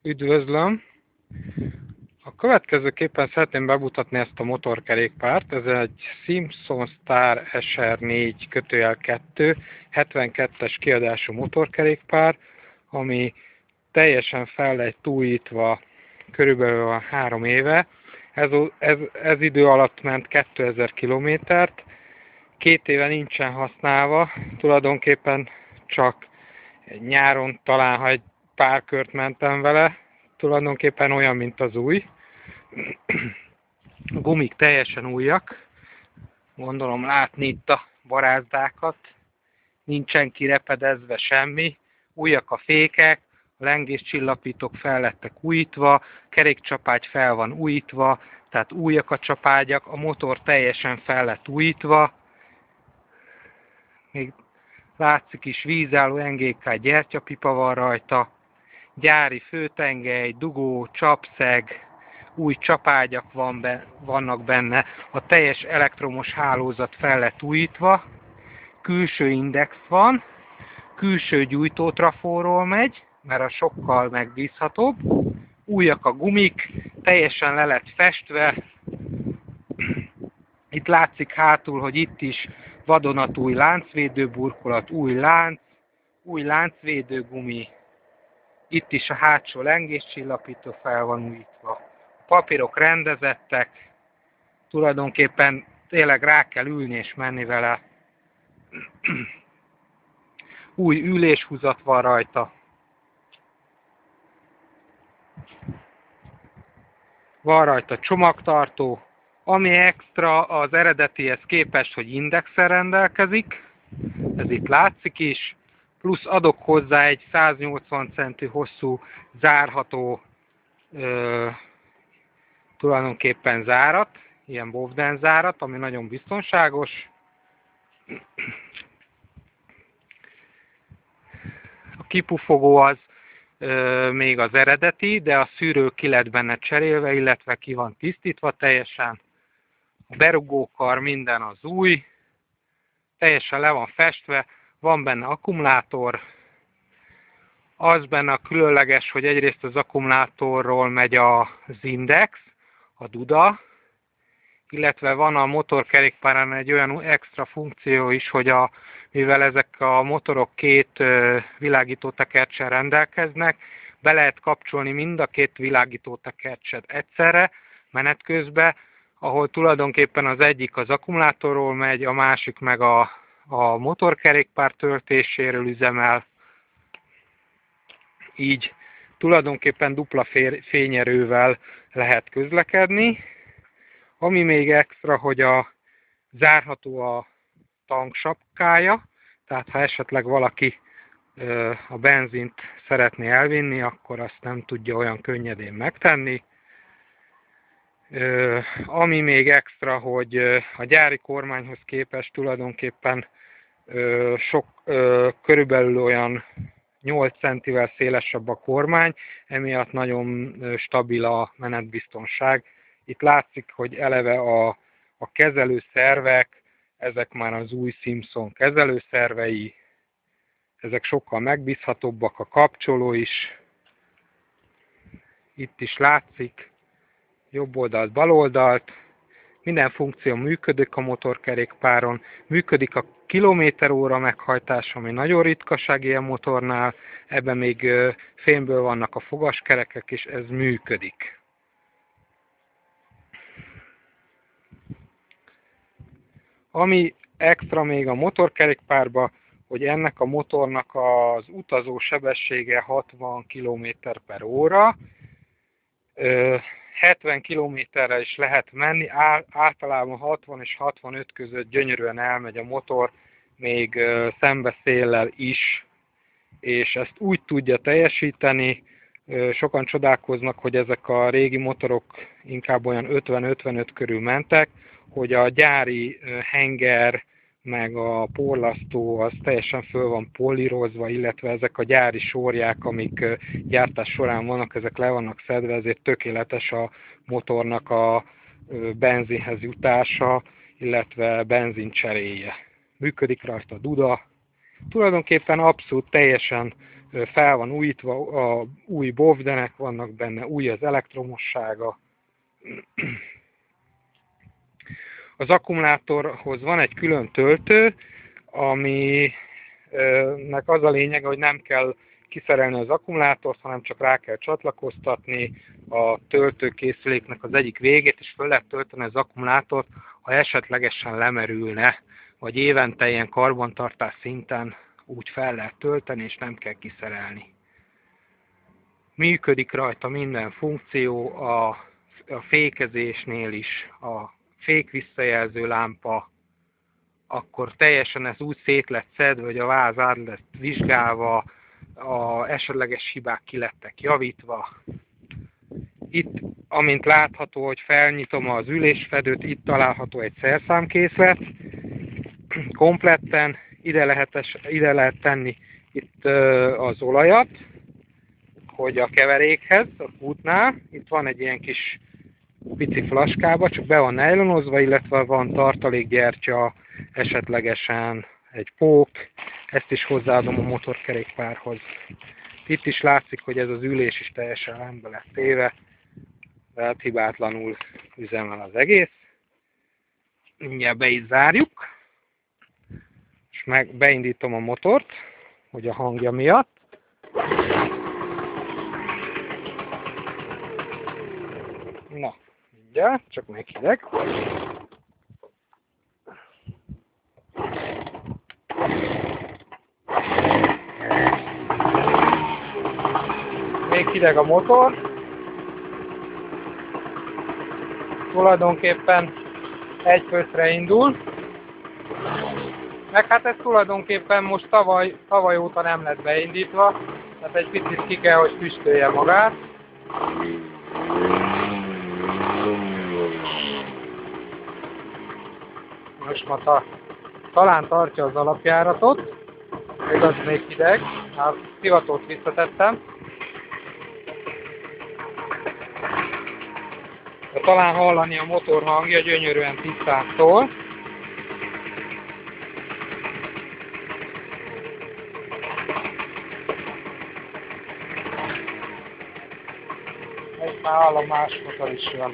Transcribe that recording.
Üdvözlöm! A következőképpen szeretném bemutatni ezt a motorkerékpárt. Ez egy Simpson Star SR4-2 72-es kiadású motorkerékpár, ami teljesen fel lett újítva körülbelül 3 éve. Ez idő alatt ment 2000 kilométert, 2 éve nincsen használva, tulajdonképpen csak nyáron talán, ha egy pár kört mentem vele, tulajdonképpen olyan, mint az új. A gumik teljesen újak, gondolom látni itt a barázdákat, nincsen kirepedezve semmi, újak a fékek, a lengéscsillapítók fel lettek újítva, kerékcsapágy fel van újítva, tehát újak a csapágyak, a motor teljesen fel lett újítva, még látszik is vízálló NGK gyertyapipa van rajta, gyári főtengely, dugó, csapszeg, új csapágyak vannak benne, a teljes elektromos hálózat fel lett újítva, külső index van, külső gyújtótrafóról megy, mert a sokkal megbízhatóbb, újak a gumik, teljesen le lett festve, itt látszik hátul, hogy itt is vadonatúj láncvédő burkolat, új láncvédő gumi, itt is a hátsó lengéscsillapító fel van újítva. A papírok rendezettek, tulajdonképpen tényleg rá kell ülni és menni vele. Új üléshúzat van rajta. Van rajta csomagtartó, ami extra az eredetihez képest, hogy indexel rendelkezik, ez itt látszik is, plusz adok hozzá egy 180 cm hosszú zárható tulajdonképpen zárat, ilyen Bovden zárat, ami nagyon biztonságos. A kipufogó az még az eredeti, de a szűrő ki lett benne cserélve, illetve ki van tisztítva teljesen. A berugókar minden az új, teljesen le van festve, van benne akkumulátor. Az benne a különleges, hogy egyrészt az akkumulátorról megy az index, a duda, illetve van a motorkerékpáron egy olyan extra funkció is, hogy mivel ezek a motorok 2 világítótekerccsel rendelkeznek, be lehet kapcsolni mind a 2 világítótekercset egyszerre, menet közben, ahol tulajdonképpen az egyik az akkumulátorról megy, a másik meg a motorkerékpár töltéséről üzemel. Így tulajdonképpen dupla fényerővel lehet közlekedni. Ami még extra, hogy zárható a tanksapkája, tehát ha esetleg valaki a benzint szeretné elvinni, akkor azt nem tudja olyan könnyedén megtenni. Ami még extra, hogy a gyári kormányhoz képest tulajdonképpen körülbelül olyan 8 centivel szélesebb a kormány, emiatt nagyon stabil a menetbiztonság. Itt látszik, hogy eleve a kezelőszervek, ezek már az új Simpson kezelőszervei, ezek sokkal megbízhatóbbak, a kapcsoló is, itt is látszik, jobb oldalt, bal oldalt, minden funkció működik a motorkerékpáron, működik a kilométeróra meghajtás, ami nagyon ritkaság ilyen motornál, ebben még fémből vannak a fogaskerekek, és ez működik. Ami extra még a motorkerékpárba, hogy ennek a motornak az utazó sebessége 60 km/h, 70 km-re is lehet menni, általában 60 és 65 között gyönyörűen elmegy a motor, még szembeszéllel is, és ezt úgy tudja teljesíteni, sokan csodálkoznak, hogy ezek a régi motorok inkább olyan 50-55 körül mentek, hogy a gyári henger meg a porlasztó az teljesen föl van polírozva, illetve ezek a gyári sorják, amik gyártás során vannak, ezek le vannak szedve, ezért tökéletes a motornak a benzinhez jutása, illetve benzincseréje. Működik rajta a duda. Tulajdonképpen abszolút teljesen fel van újítva, a új bovdenek vannak benne, új az elektromossága. Az akkumulátorhoz van egy külön töltő, aminek az a lényege, hogy nem kell kiszerelni az akkumulátort, hanem csak rá kell csatlakoztatni a töltőkészüléknek az egyik végét, és föl lehet tölteni az akkumulátort, ha esetlegesen lemerülne, vagy évente ilyen karbantartás szinten úgy fel lehet tölteni, és nem kell kiszerelni. Működik rajta minden funkció, a fékezésnél is, a fék visszajelző lámpa, akkor teljesen ez úgy szét lett szedve, hogy a váz át lett vizsgálva, a esetleges hibák ki lettek javítva. Itt, amint látható, hogy felnyitom az ülésfedőt, itt található egy szerszámkészlet, kompletten, ide lehet tenni itt az olajat, hogy a keverékhez, a kútnál, itt van egy ilyen kis pici flaskába, csak be van nejlonozva, illetve van tartalékgyertya, esetlegesen egy pók, ezt is hozzáadom a motorkerékpárhoz. Itt is látszik, hogy ez az ülés is teljesen rendbe lett téve, tehát hibátlanul üzemel az egész. Mindjárt be is zárjuk, és beindítom a motort, hogy a hangja miatt. Na, mindjárt, csak még hideg. Még hideg a motor. Tulajdonképpen egy föszre indul. Meg hát ez tulajdonképpen most tavaly óta nem lett beindítva, tehát egy picit ki kell, hogy füstölje magát. Most ma talán tartja az alapjáratot, igaz, még hideg, a szivatót visszatettem. De talán hallani a motor hangja, gyönyörűen tisztán szól. Egy már hallom, más motor is van.